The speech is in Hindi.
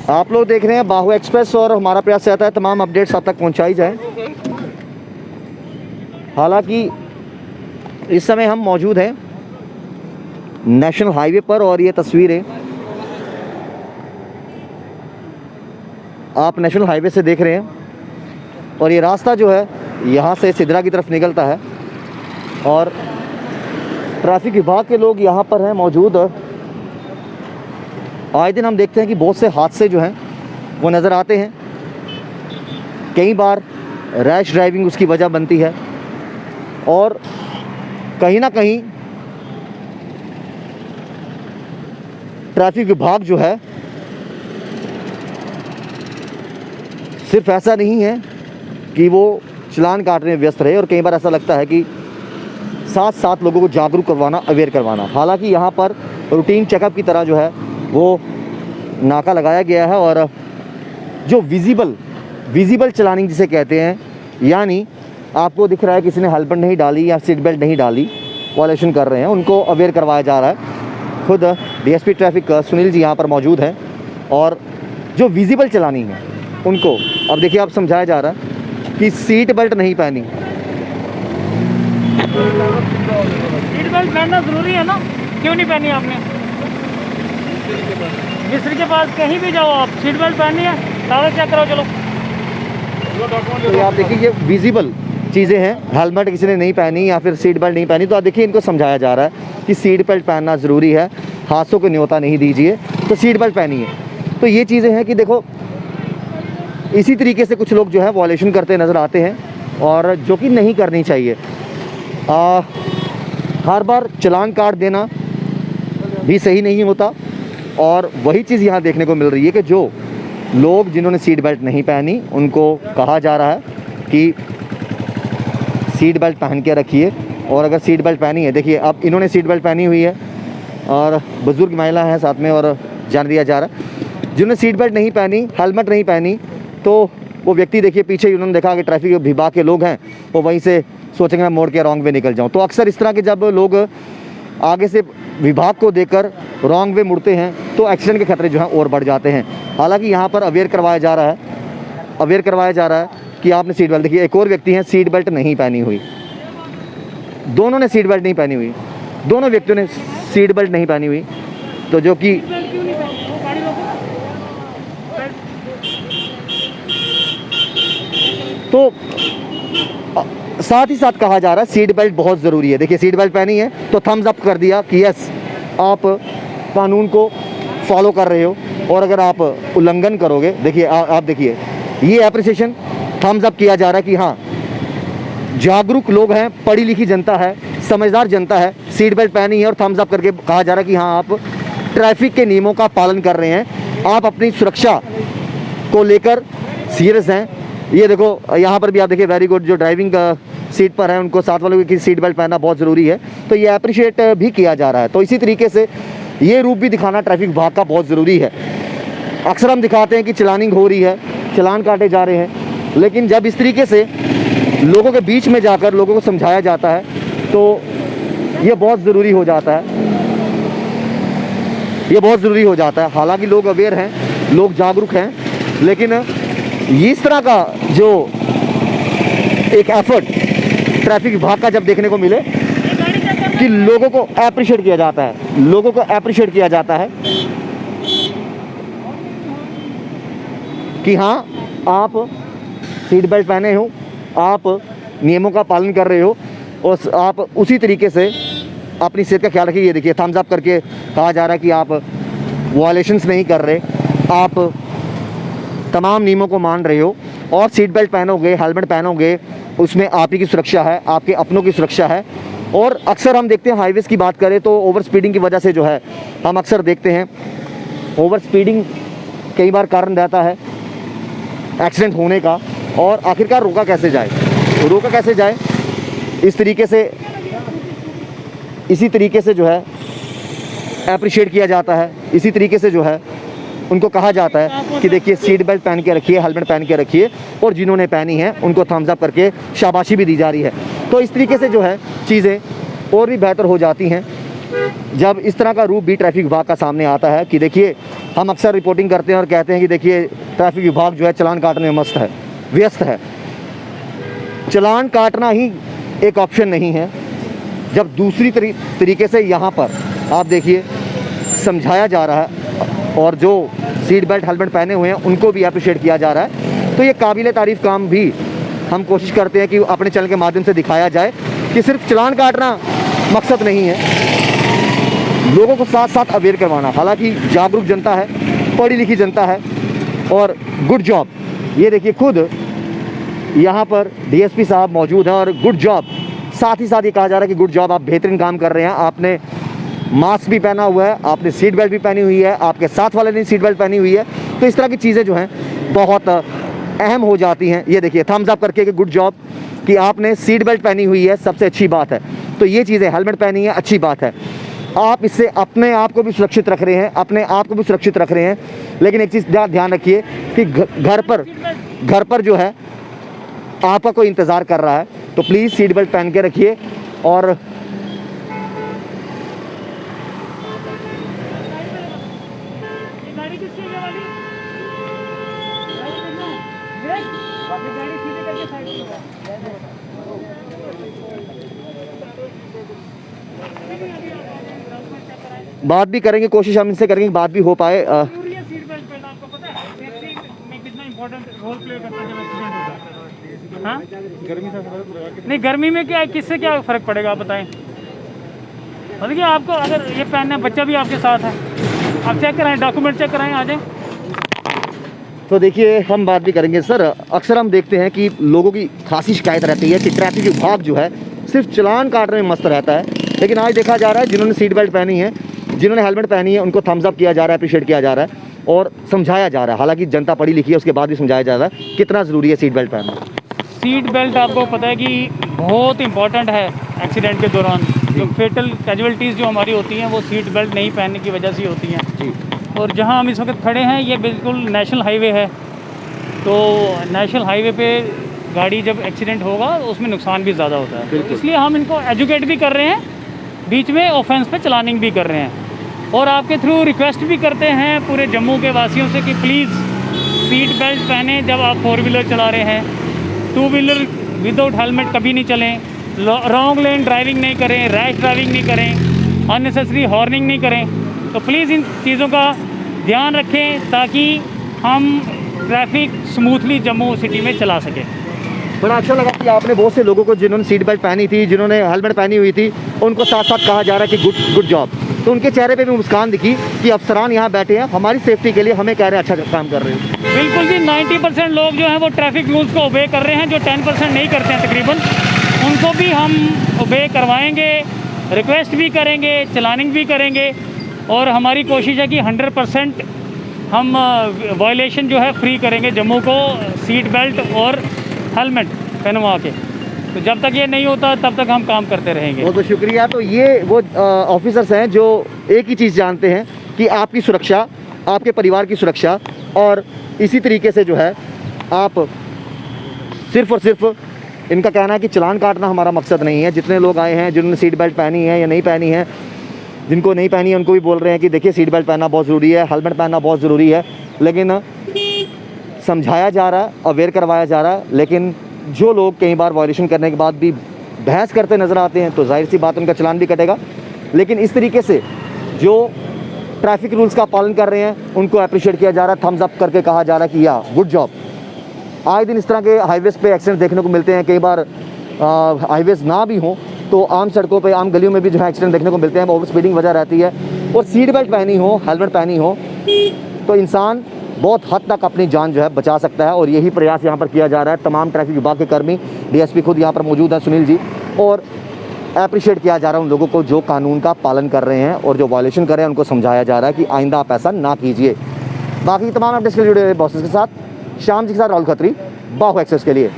आप लोग देख रहे हैं बाहु एक्सप्रेस और हमारा प्रयास से आता है तमाम अपडेट्स आप तक पहुंचाई जाए। हालांकि इस समय हम मौजूद हैं नेशनल हाईवे पर और ये तस्वीरें आप नेशनल हाईवे से देख रहे हैं और ये रास्ता जो है यहाँ से सिदरा की तरफ निकलता है और ट्रैफिक विभाग के लोग यहाँ पर हैं मौजूद। आए दिन हम देखते हैं कि बहुत से हादसे जो हैं वो नज़र आते हैं। कई बार रैश ड्राइविंग उसकी वजह बनती है और कहीं ना कहीं ट्रैफिक विभाग जो है सिर्फ ऐसा नहीं है कि वो चालान काटने में व्यस्त रहे और कई बार ऐसा लगता है कि साथ साथ लोगों को जागरूक करवाना, अवेयर करवाना। हालांकि यहाँ पर रूटीन चेकअप की तरह जो है वो नाका लगाया गया है और जो विजिबल चलानिंग जिसे कहते हैं, यानी आपको दिख रहा है किसी ने हेलमेट नहीं डाली या सीट बेल्ट नहीं डाली, वायलेशन कर रहे हैं, उनको अवेयर करवाया जा रहा है। खुद डीएसपी ट्रैफिक सुनील जी यहाँ पर मौजूद हैं और जो विजिबल चलानिंग है उनको अब देखिए आप समझाया जा रहा है कि सीट बेल्ट नहीं पहनी। सीट बेल्ट पहनना जरूरी है ना, क्यों नहीं पहनी आपने? मिस्त्री के पास कहीं भी जाओ आप, सीट बेल्ट पहननी है, कागज चेक करो, चलो। तो आप देखिए ये विजिबल चीज़ें हैं, हेलमेट किसी ने नहीं पहनी या फिर सीट बेल्ट नहीं पहनी, तो आप देखिए इनको समझाया जा रहा है कि सीट बेल्ट पहनना ज़रूरी है, हादसों को न्योता नहीं दीजिए, तो सीट बेल्ट पहनिए। तो ये चीज़ें हैं कि देखो इसी तरीके से कुछ लोग जो है वायलेशन करते नज़र आते हैं और जो कि नहीं करनी चाहिए। हर बार चालान काट देना भी सही नहीं होता और वही चीज़ यहाँ देखने को मिल रही है कि जो लोग जिन्होंने सीट बेल्ट नहीं पहनी उनको कहा जा रहा है कि सीट बेल्ट पहन के रखिए, और अगर सीट बेल्ट पहनी है, देखिए अब इन्होंने सीट बेल्ट पहनी हुई है और बुज़ुर्ग महिला है साथ में और जान दिया जा रहा है। जिन्होंने सीट बेल्ट नहीं पहनी, हेलमेट नहीं पहनी, तो वो व्यक्ति देखिए पीछे उन्होंने देखा कि ट्रैफिक विभाग के लोग हैं, वो वहीं से सोचेंगे मैं मोड़ के रॉन्ग वे निकल जाऊं। तो अक्सर इस तरह के जब लोग आगे से विभाग को देखकर रॉन्ग वे मुड़ते हैं तो एक्सीडेंट के खतरे जो हैं और बढ़ जाते हैं। हालांकि यहाँ पर अवेयर करवाया जा रहा है कि आपने सीट बेल्ट, देखिए एक और व्यक्ति हैं सीट बेल्ट नहीं पहनी हुई, दोनों ने सीट बेल्ट नहीं पहनी हुई, दोनों व्यक्तियों ने सीट बेल्ट नहीं पहनी हुई, तो जो कि तो साथ ही साथ कहा जा रहा है सीट बेल्ट बहुत ज़रूरी है। देखिए सीट बेल्ट पहनी है तो थम्स अप कर दिया कि यस आप कानून को फॉलो कर रहे हो, और अगर आप उल्लंघन करोगे, देखिए आप देखिए ये एप्रिसिएशन थम्स अप किया जा रहा है कि हाँ जागरूक लोग हैं, पढ़ी लिखी जनता है, समझदार जनता है, सीट बेल्ट पहनी है और थम्स अप करके कहा जा रहा है कि हाँ आप ट्रैफिक के नियमों का पालन कर रहे हैं, आप अपनी सुरक्षा को लेकर सीरियस हैं। ये देखो यहाँ पर भी आप देखिए वेरी गुड, जो ड्राइविंग सीट पर है उनको साथ वालों की सीट बेल्ट पहनना बहुत ज़रूरी है, तो ये अप्रिशिएट भी किया जा रहा है। तो इसी तरीके से ये रूप भी दिखाना ट्रैफिक विभाग का बहुत ज़रूरी है। अक्सर हम दिखाते हैं कि चलानिंग हो रही है, चालान काटे जा रहे हैं, लेकिन जब इस तरीके से लोगों के बीच में जाकर लोगों को समझाया जाता है तो ये बहुत ज़रूरी हो जाता है, ये बहुत ज़रूरी हो जाता है। हालांकि लोग अवेयर हैं, लोग जागरूक हैं, लेकिन इस तरह का जो एक एफर्ट ट्रैफिक विभाग का जब देखने को मिले कि लोगों को अप्रिशिएट किया जाता है, लोगों को अप्रिशिएट किया जाता है कि हाँ आप सीट बेल्ट पहने हो, आप नियमों का पालन कर रहे हो और आप उसी तरीके से अपनी सेहत का ख्याल रखिए। ये देखिए थम्स अप करके कहा जा रहा है कि आप वायलेशंस नहीं कर रहे, आप तमाम नियमों को मान रहे हो और सीट बेल्ट पहनोगे, हेलमेट पहनोगे, उसमें आप ही की सुरक्षा है, आपके अपनों की सुरक्षा है। और अक्सर हम देखते हैं हाईवेज़ की बात करें तो ओवर स्पीडिंग की वजह से जो है हम अक्सर देखते हैं ओवर स्पीडिंग कई बार कारण रहता है एक्सीडेंट होने का, और आखिरकार रोका कैसे जाए, इसी तरीके से जो है अप्रिशिएट किया जाता है, इसी तरीके से जो है उनको कहा जाता है कि देखिए सीट बेल्ट पहन के रखिए, हेलमेट पहन के रखिए, और जिन्होंने पहनी है उनको थम्स अप करके शाबाशी भी दी जा रही है। तो इस तरीके से जो है चीज़ें और भी बेहतर हो जाती हैं जब इस तरह का रूप भी ट्रैफिक विभाग का सामने आता है कि देखिए, हम अक्सर रिपोर्टिंग करते हैं और कहते हैं कि देखिए ट्रैफिक विभाग जो है चालान काटने में मस्त है, व्यस्त है। चालान काटना ही एक ऑप्शन नहीं है, जब दूसरी तरीके से यहाँ पर आप देखिए समझाया जा रहा है और जो सीट बेल्ट हेलमेट पहने हुए हैं उनको भी अप्रिशिएट किया जा रहा है, तो ये काबिल तारीफ़ काम भी हम कोशिश करते हैं कि अपने चैनल के माध्यम से दिखाया जाए कि सिर्फ चालान काटना मकसद नहीं है, लोगों को साथ साथ अवेयर करवाना। हालांकि जागरूक जनता है, पढ़ी लिखी जनता है और गुड जॉब। ये देखिए खुद यहाँ पर डीएसपी साहब मौजूद हैं और गुड जॉब, साथ ही साथ ये कहा जा रहा है कि गुड जॉब, आप बेहतरीन काम कर रहे हैं। आपने मास्क भी पहना हुआ है, आपने सीट बेल्ट भी पहनी हुई है, आपके साथ वाले ने सीट बेल्ट पहनी हुई है, तो इस तरह की चीज़ें जो हैं बहुत अहम हो जाती हैं। ये देखिए थम्स अप करके कि गुड जॉब कि आपने सीट बेल्ट पहनी हुई है, सबसे अच्छी बात है। तो ये चीज़ें, हेलमेट पहनी है, अच्छी बात है। आप इससे अपने आप को भी सुरक्षित रख रहे हैं, अपने आप को भी सुरक्षित रख रहे हैं। लेकिन एक चीज़ ध्यान रखिए कि घर पर जो है आपका कोई इंतज़ार कर रहा है, तो प्लीज़ सीट बेल्ट पहन के रखिए। और बात भी करेंगे, कोशिश हम इनसे करेंगे कि बात भी हो पाए। सीट बेल्ट पहनना आपको पता है सेफ्टी में कितना इंपॉर्टेंट रोल प्ले करता है जब एक्सीडेंट होता है? हाँ, गर्मी से फर्क पड़ेगा? नहीं, गर्मी में क्या, किससे क्या फ़र्क पड़ेगा आप बताएं। मतलब कि आपको अगर ये पहनना है, बच्चा भी आपके साथ है, आप चेक कराएं, डॉक्यूमेंट चेक कराएं, आ जाएं। तो देखिए हम बात भी करेंगे। सर, अक्सर हम देखते हैं कि लोगों की खासी शिकायत रहती है कि ट्रैफिक विभाग जो है सिर्फ चालान काटने में मस्त रहता है, लेकिन आज देखा जा रहा है जिन्होंने सीट बेल्ट पहनी है, जिन्होंने हेलमेट पहनी है, उनको थम्स अप किया जा रहा है, अप्रिशिएट किया जा रहा है और समझाया जा रहा है। हालांकि जनता पढ़ी लिखी है, उसके बाद भी समझाया जा रहा है कितना ज़रूरी है सीट बेल्ट पहनना। सीट बेल्ट आपको पता है कि बहुत इंपॉर्टेंट है एक्सीडेंट के दौरान। जो फेटल कैजुअलिटीज़ जो हमारी होती हैं वो सीट बेल्ट नहीं पहनने की वजह से ही होती हैं। और जहां हम इस वक्त खड़े हैं ये बिल्कुल नेशनल हाईवे है, तो नेशनल हाईवे पे गाड़ी जब एक्सीडेंट होगा तो उसमें नुकसान भी ज़्यादा होता है, तो इसलिए हम इनको एजुकेट भी कर रहे हैं, बीच में ऑफेंस पे चलानिंग भी कर रहे हैं और आपके थ्रू रिक्वेस्ट भी करते हैं पूरे जम्मू के वासियों से कि प्लीज़ सीट बेल्ट पहने जब आप 4 व्हीलर चला रहे हैं। 2 व्हीलर विदाउट हेलमेट कभी नहीं चलें, रॉन्ग लेन ड्राइविंग नहीं करें, रैश ड्राइविंग नहीं करें, अननेसेसरी हॉर्निंग नहीं करें। तो प्लीज़ इन चीज़ों का ध्यान रखें ताकि हम ट्रैफिक स्मूथली जम्मू सिटी में चला सकें। बड़ा अच्छा लगा कि आपने बहुत से लोगों को जिन्होंने सीट बेल्ट पहनी थी, जिन्होंने हेलमेट पहनी हुई थी, उनको साथ साथ कहा जा रहा है कि गुड जॉब। तो उनके चेहरे पे भी मुस्कान दिखी कि अफसरान यहाँ बैठे हैं हमारी सेफ्टी के लिए, हमें कह रहे हैं अच्छा काम कर रहे हैं। बिल्कुल जी, 90% लोग जो हैं वो ट्रैफिक रूल्स को ओबे कर रहे हैं, जो 10% नहीं करते हैं तकरीबन, उनको भी हम ओबे करवाएंगे, रिक्वेस्ट भी करेंगे, चलानिंग भी करेंगे और हमारी कोशिश है कि 100% हम वायलेशन जो है फ्री करेंगे जम्मू को सीट बेल्ट और हेलमेट पहनवा के। तो जब तक ये नहीं होता तब तक हम काम करते रहेंगे। बहुत बहुत शुक्रिया। तो ये वो ऑफिसर्स हैं जो एक ही चीज़ जानते हैं कि आपकी सुरक्षा, आपके परिवार की सुरक्षा, और इसी तरीके से जो है आप सिर्फ़ और सिर्फ, इनका कहना है कि चालान काटना हमारा मकसद नहीं है। जितने लोग आए हैं जिन्होंने सीट बेल्ट पहनी है या नहीं पहनी है, जिनको नहीं पहनी है उनको भी बोल रहे हैं कि देखिए सीट बेल्ट पहनना बहुत ज़रूरी है, हेलमेट पहनना बहुत ज़रूरी है, लेकिन समझाया जा रहा है, अवेयर करवाया जा रहा है। लेकिन जो लोग कई बार वायलेशन करने के बाद भी बहस करते नज़र आते हैं तो जाहिर सी बात उनका चालान भी कटेगा। लेकिन इस तरीके से जो ट्रैफिक रूल्स का पालन कर रहे हैं उनको अप्रिशिएट किया जा रहा है, थम्स अप करके कहा जा रहा है कि या गुड जॉब। आए दिन इस तरह के हाईवेज़ पे एक्सीडेंट देखने को मिलते हैं, कई बार हाईवेज़ ना भी हों तो आम सड़कों पे, आम गलियों में भी जो है एक्सीडेंट देखने को मिलते हैं। ओवर स्पीडिंग वजह रहती है और सीट बेल्ट पहनी हो, हेलमेट पहनी हो तो इंसान बहुत हद तक अपनी जान जो है बचा सकता है। और यही प्रयास यहाँ पर किया जा रहा है। तमाम ट्रैफिक विभाग के कर्मी, डीएसपी खुद यहाँ पर मौजूद हैं सुनील जी, और अप्रिशिएट किया जा रहा है उन लोगों को जो कानून का पालन कर रहे हैं और जो वायलेशन कर रहे हैं उनको समझाया जा रहा है कि आइंदा आप ऐसा ना कीजिए। बाकी तमाम अपडेट्स के लिए जुड़े हुए बॉसेस के साथ, शाम जी के साथ राहुल खत्री, बाहु एक्सेस के लिए।